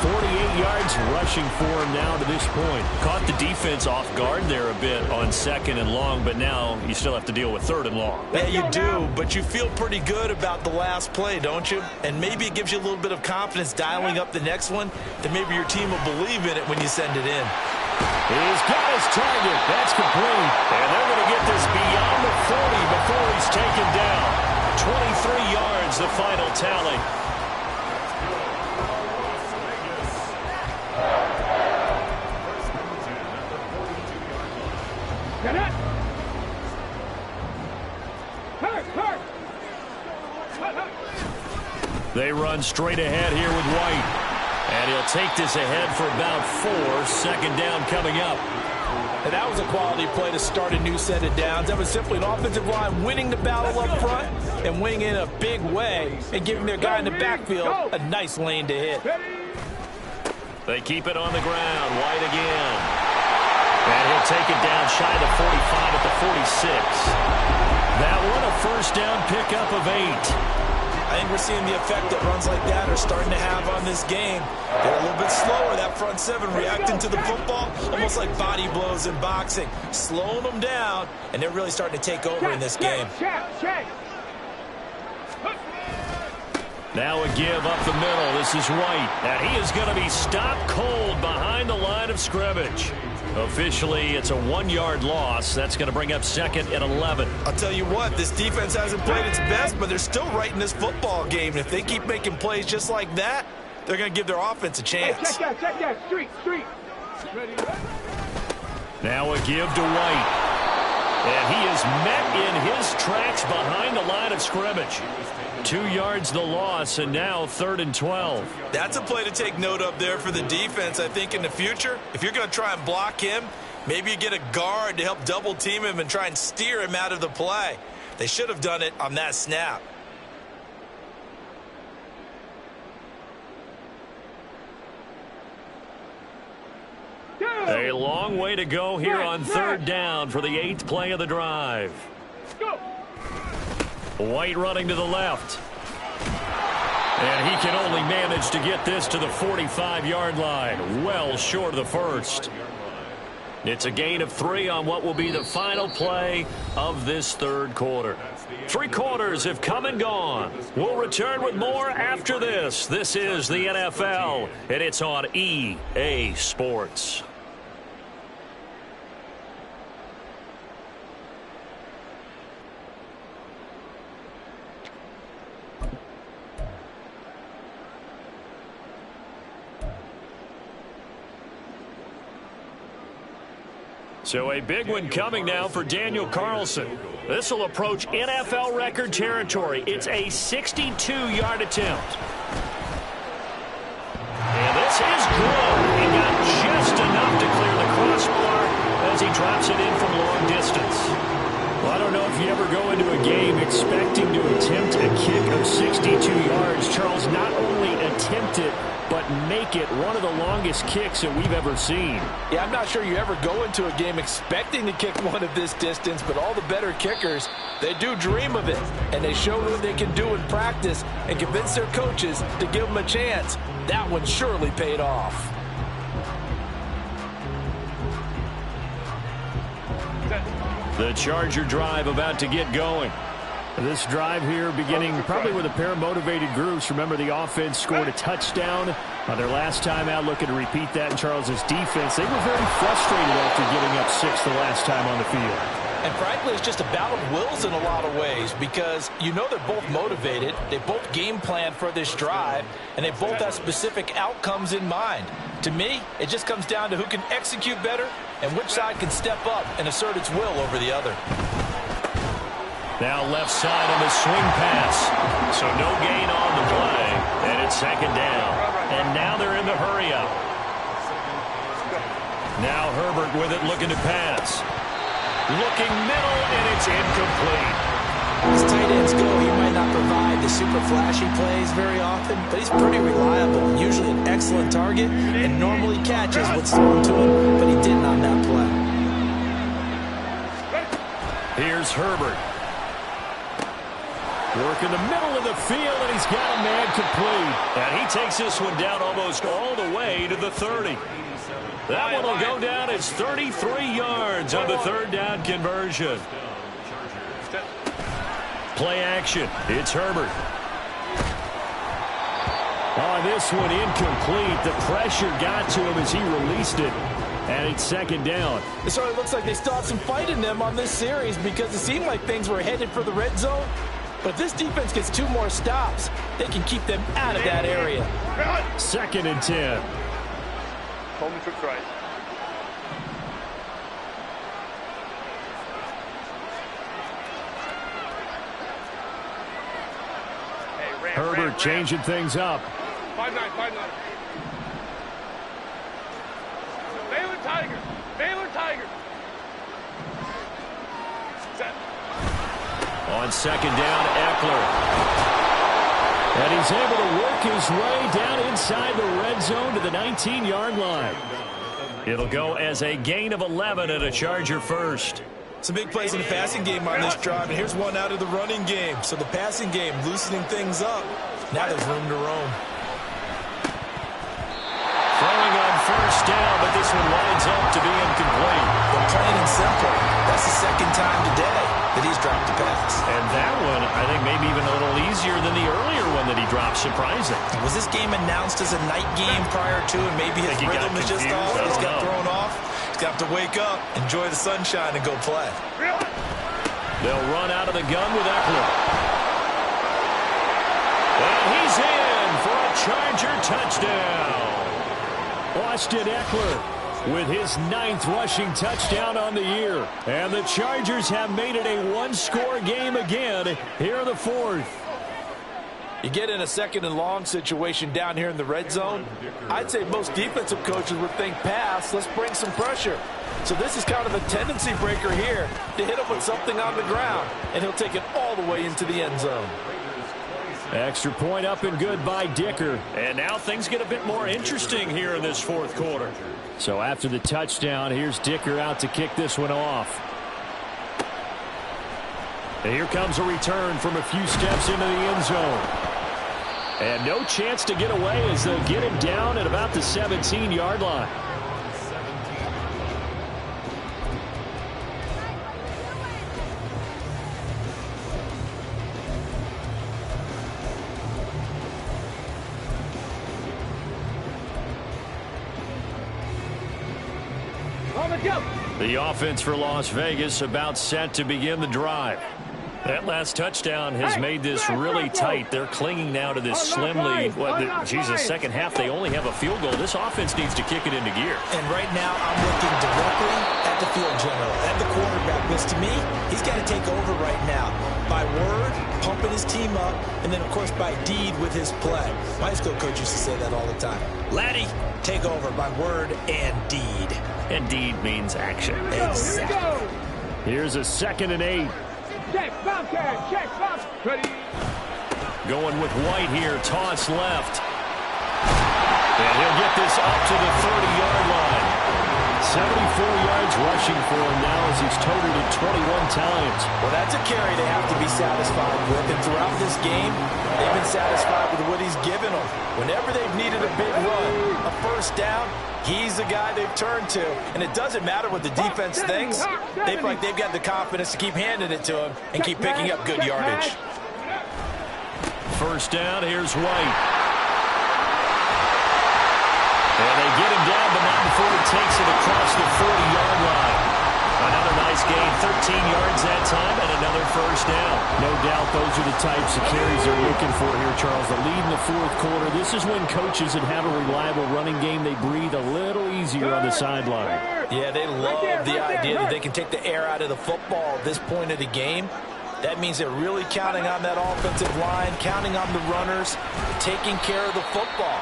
48 yards rushing for him now to this point. Caught the defense off guard there a bit on 2nd and long, but now you still have to deal with 3rd and long. Yeah, you do, but you feel pretty good about the last play, don't you? And maybe it gives you a little bit of confidence dialing up the next one, that maybe your team will believe in it when you send it in. He's got his target. That's complete. And they're going to get this beyond the 40 before he's taken down. 23 yards, the final tally. They run straight ahead here with White. And he'll take this ahead for about 4. Second down coming up. And that was a quality play to start a new set of downs. That was simply an offensive line winning the battle up front and winning in a big way and giving their guy in the backfield a nice lane to hit. They keep it on the ground. White again. And he'll take it down shy of the 45 at the 46. That one a first down pickup of 8. I think we're seeing the effect that runs like that are starting to have on this game. They're a little bit slower, that front seven, reacting to the football, almost like body blows in boxing, slowing them down, and they're really starting to take over in this game. Now a give up the middle. This is White, and he is going to be stopped cold behind the line of scrimmage. Officially, it's a 1-yard loss. That's going to bring up second and 11. I'll tell you what, this defense hasn't played its best, but they're still right in this football game. If they keep making plays just like that, they're going to give their offense a chance. Check that. Street. Ready. Now a give to White. And he is met in his tracks behind the line of scrimmage. 2 yards the loss, and now 3rd and 12. That's a play to take note of there for the defense, I think, in the future. If you're going to try and block him, maybe you get a guard to help double team him and try and steer him out of the play. They should have done it on that snap. A long way to go here on 3rd down for the 8th play of the drive. White running to the left. And he can only manage to get this to the 45-yard line. Well short of the first. It's a gain of 3 on what will be the final play of this 3rd quarter. 3 quarters have come and gone. We'll return with more after this. This is the NFL, and it's on EA Sports. So a big one coming now for Daniel Carlson. This will approach NFL record territory. It's a 62-yard attempt. And this is good. He got just enough to clear the crossbar as he drops it in from long distance. Well, I don't know if you ever go into a game expecting to attempt a kick of 62 yards. Charles, not only attempt it, but make it one of the longest kicks that we've ever seen. Yeah, I'm not sure you ever go into a game expecting to kick one of this distance, but all the better kickers, they do dream of it, and they show what they can do in practice and convince their coaches to give them a chance. That one surely paid off. The Charger drive about to get going. This drive here beginning probably with a pair of motivated groups. Remember, the offense scored a touchdown on their last time out. Looking to repeat that in Charles's defense. They were very frustrated after giving up 6 the last time on the field. And frankly, it's just a battle of wills in a lot of ways because you know they're both motivated. They both game plan for this drive, and they both have specific outcomes in mind. To me, it just comes down to who can execute better and which side can step up and assert its will over the other. Now left side on the swing pass. So no gain on the play. And it's 2nd down. And now they're in the hurry up. Now Herbert with it looking to pass. Looking middle, and it's incomplete. As tight ends go, he might not provide the super flashy plays very often, but he's pretty reliable, usually an excellent target, and normally catches what's thrown to him, but he didn't on that play. Here's Herbert. Work in the middle of the field, and he's got a man complete. And he takes this one down almost all the way to the 30. That one will go down as 33 yards on the 3rd down conversion. Play action. It's Herbert. On this one, incomplete. The pressure got to him as he released it. And it's 2nd down. It sort of looks like they still have some fight in them on this series because it seemed like things were headed for the red zone. But if this defense gets 2 more stops, they can keep them out of that area. 2nd and 10. Coleman took right. Herbert changing things up. 5-9, 5-9. Baylor Tigers. Baylor Tigers. Set. On second down, Eckler. And he's able to work his way down inside the red zone to the 19-yard line. It'll go as a gain of 11 and a Charger first. Some big plays in the passing game on this drive, and here's one out of the running game. So the passing game loosening things up. Now there's room to roam. Throwing on first down, but this one winds up to be incomplete. But plain and simple, that's the second time today that he's dropped a pass. And that one, I think, maybe even a little easier than the earlier one that he dropped. Surprising. Was this game announced as a night game prior to, and maybe his rhythm is just off? He's got thrown off. He's got to wake up, enjoy the sunshine, and go play. They'll run out of the gun with Eckler. And he's in for a Charger touchdown. Austin Eckler with his 9th rushing touchdown on the year. And the Chargers have made it a one-score game again here in the 4th. You get in a second and long situation down here in the red zone, I'd say most defensive coaches would think pass, let's bring some pressure. So this is kind of a tendency breaker here to hit him with something on the ground, and he'll take it all the way into the end zone. Extra point up and good by Dicker. And now things get a bit more interesting here in this 4th quarter. So after the touchdown, here's Dicker out to kick this one off. And here comes a return from a few steps into the end zone. And no chance to get away as they'll get him down at about the 17-yard line. The offense for Las Vegas about set to begin the drive. That last touchdown has made this really tight. They're clinging now to this slim lead. Well, Jesus, second half, they only have a field goal. This offense needs to kick it into gear. And right now, I'm looking directly at the field general, at the quarterback, because to me, he's got to take over right now. By word, pumping his team up, and then, of course, by deed with his play. My high school coach used to say that all the time. Laddie, take over by word and deed. And deed means action. Exactly. Here's a 2nd and 8. Check, Bobcat, check, Bob. Ready. Going with White here, toss left. And he'll get this up to the 30-yard line. 74 yards rushing for him now as he's totaled it 21 times. Well, that's a carry they have to be satisfied with. And throughout this game, they've been satisfied with what he's given them. Whenever they've needed a big run, a first down, he's the guy they've turned to. And it doesn't matter what the defense thinks. They feel like they've got the confidence to keep handing it to him and keep picking up good yardage. First down, here's White. And they get him down, but not before he takes it across the 40-yard line. Another nice gain, 13 yards that time, and another first down. No doubt those are the types of carries they're looking for here, Charles. The lead in the 4th quarter. This is when coaches that have a reliable running game, they breathe a little easier on the sideline. Yeah, they love the idea that they can take the air out of the football at this point of the game. That means they're really counting on that offensive line, counting on the runners, taking care of the football.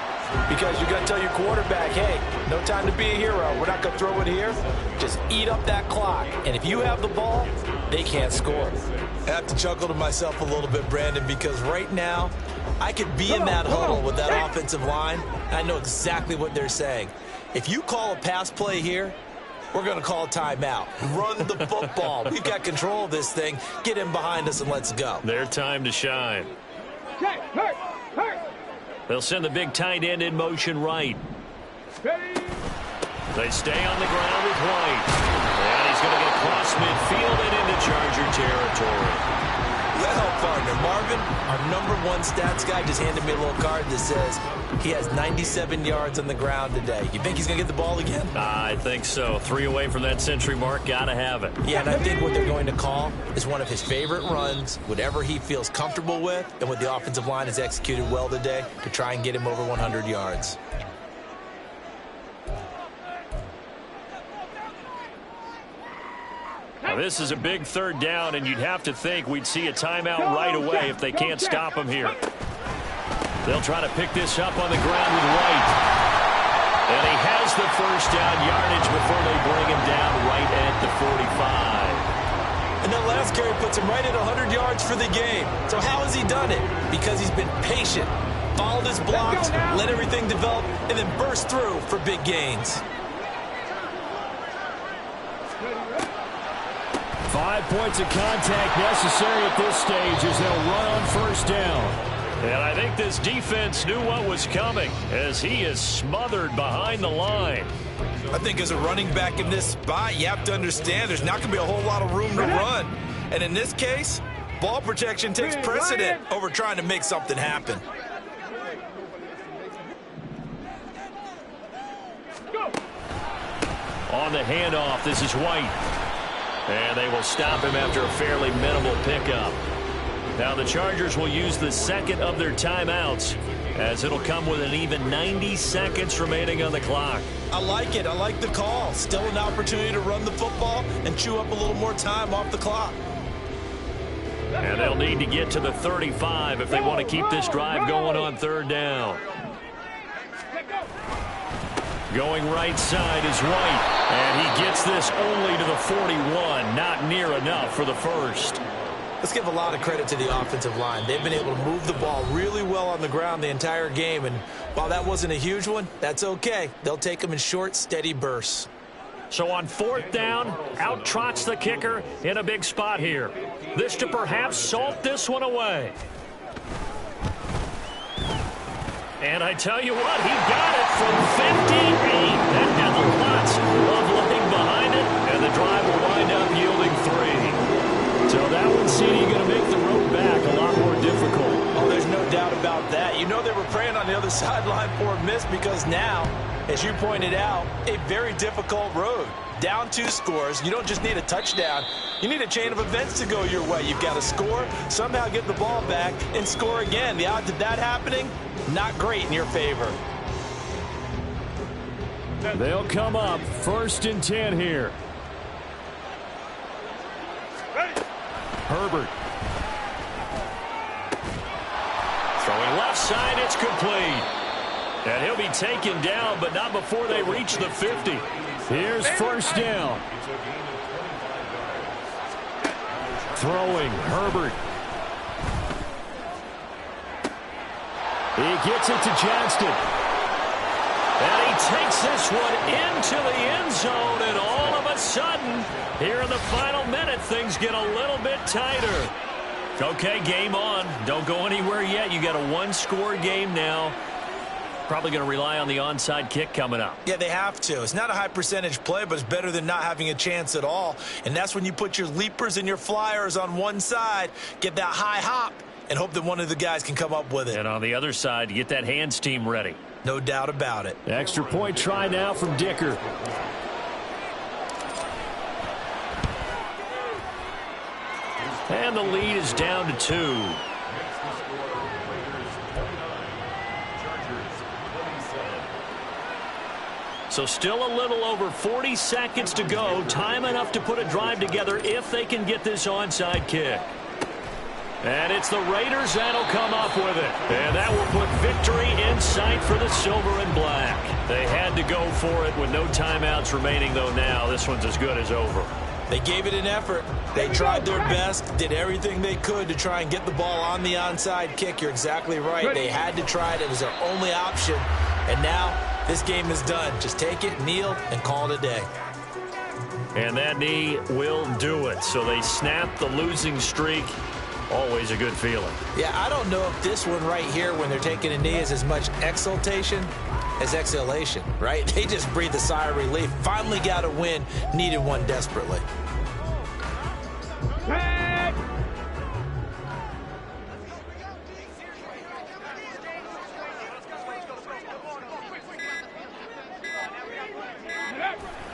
Because you're going to tell your quarterback, hey, no time to be a hero. We're not going to throw it here. Just eat up that clock. And if you have the ball, they can't score. I have to chuckle to myself a little bit, Brandon, because right now, I could be in that huddle with that offensive line. And I know exactly what they're saying. If you call a pass play here, we're going to call a timeout. Run the football. We've got control of this thing. Get in behind us and let's go. Their time to shine. They'll send the big tight end in motion right. They stay on the ground with White. And he's going to get across midfield and into Charger territory. Well, partner, Marvin, our #1 stats guy, just handed me a little card that says he has 97 yards on the ground today. You think he's going to get the ball again? I think so. 3 away from that century mark. Got to have it. Yeah, and I think what they're going to call is one of his favorite runs, whatever he feels comfortable with, and what the offensive line has executed well today to try and get him over 100 yards. Now, this is a big 3rd down, and you'd have to think we'd see a timeout right away if they can't stop him here. They'll try to pick this up on the ground with White. And he has the first down yardage before they bring him down right at the 45. And that last carry puts him right at 100 yards for the game. So how has he done it? Because he's been patient, followed his blocks, let everything develop, and then burst through for big gains. 5 points of contact necessary at this stage as they'll run on first down. And I think this defense knew what was coming as he is smothered behind the line. I think as a running back in this spot, you have to understand there's not going to be a whole lot of room to run. And in this case, ball protection takes precedent over trying to make something happen. On the handoff, this is White. And they will stop him after a fairly minimal pickup. Now the Chargers will use the second of their timeouts as it'll come with an even 90 seconds remaining on the clock. I like it. I like the call. Still an opportunity to run the football and chew up a little more time off the clock. And they'll need to get to the 35 if they want to keep this drive going on third down. Going right side is White. And he gets this only to the 41. Not near enough for the first. Let's give a lot of credit to the offensive line. They've been able to move the ball really well on the ground the entire game. And while that wasn't a huge one, that's okay. They'll take them in short, steady bursts. So on fourth down, out trots the kicker in a big spot here. This to perhaps salt this one away. And I tell you what, he got it from 58. That had lots of leg behind it, and the drive will wind up yielding 3. So that one seeing going to make the road back a lot more difficult. Oh, there's no doubt about that. You know they were praying on the other sideline for a miss because now, as you pointed out, a very difficult road. Down 2 scores. You don't just need a touchdown. You need a chain of events to go your way. You've got to score, somehow get the ball back, and score again. The odds of that happening, not great in your favor. They'll come up 1st and 10 here. Herbert. Throwing left side, it's complete. And he'll be taken down, but not before they reach the 50. Here's first down. Throwing, Herbert. He gets it to Johnston. And he takes this one into the end zone, and all of a sudden, here in the final minute, things get a little bit tighter. Okay, game on. Don't go anywhere yet. You got a 1-score game now. Probably going to rely on the onside kick coming up. Yeah, they have to. It's not a high percentage play, but it's better than not having a chance at all. And that's when you put your leapers and your flyers on one side, get that high hop, and hope that one of the guys can come up with it. And on the other side, get that hands team ready. No doubt about it. Extra point try now from Dicker. And the lead is down to 2. So still a little over 40 seconds to go. Time enough to put a drive together if they can get this onside kick. And it's the Raiders that'll come up with it. And that will put victory in sight for the silver and black. They had to go for it with no timeouts remaining, though now this one's as good as over. They gave it an effort. They tried their best, did everything they could to try and get the ball on the onside kick. You're exactly right. They had to try it. It was their only option. And now this game is done. Just take it, kneel, and call it a day. And that knee will do it. So they snap the losing streak. Always a good feeling. Yeah, I don't know if this one right here, when they're taking a knee, is as much exultation as exhalation, right? They just breathed a sigh of relief. Finally got a win, needed one desperately.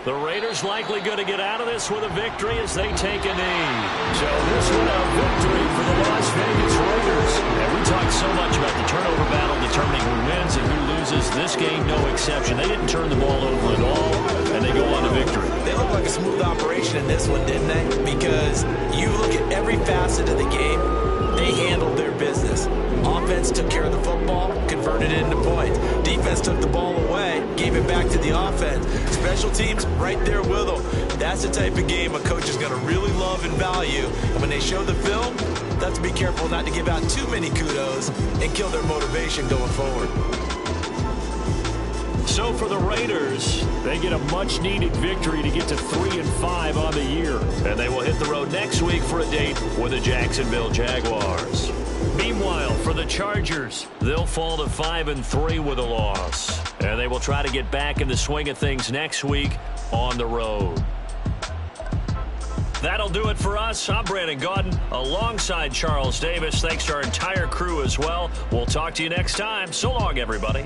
The Raiders likely going to get out of this with a victory as they take a knee. So this one a victory for the Las Vegas Raiders. And we talked so much about the turnover battle determining who wins and who loses. This game, no exception. They didn't turn the ball over at all, and they go on to victory. They look like a smooth operation in this one, didn't they? Because you look at every facet of the game, they handled their business. Offense Offense took care of the football, converted it into points. Defense took the ball away, gave it back to the offense. Special teams right there with them. That's the type of game a coach is going to really love and value. And when they show the film, they have to be careful not to give out too many kudos and kill their motivation going forward. So for the Raiders, they get a much-needed victory to get to 3-5 on the year. And they will hit the road next week for a date with the Jacksonville Jaguars. Meanwhile, for the Chargers, They'll fall to 5-3 with a loss. And they will try to get back in the swing of things next week on the road. that'll do it for us. I'm Brandon Gaudin alongside Charles Davis. Thanks to our entire crew as well. We'll talk to you next time. So long, everybody.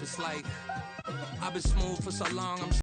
It's like I've been smooth for so long.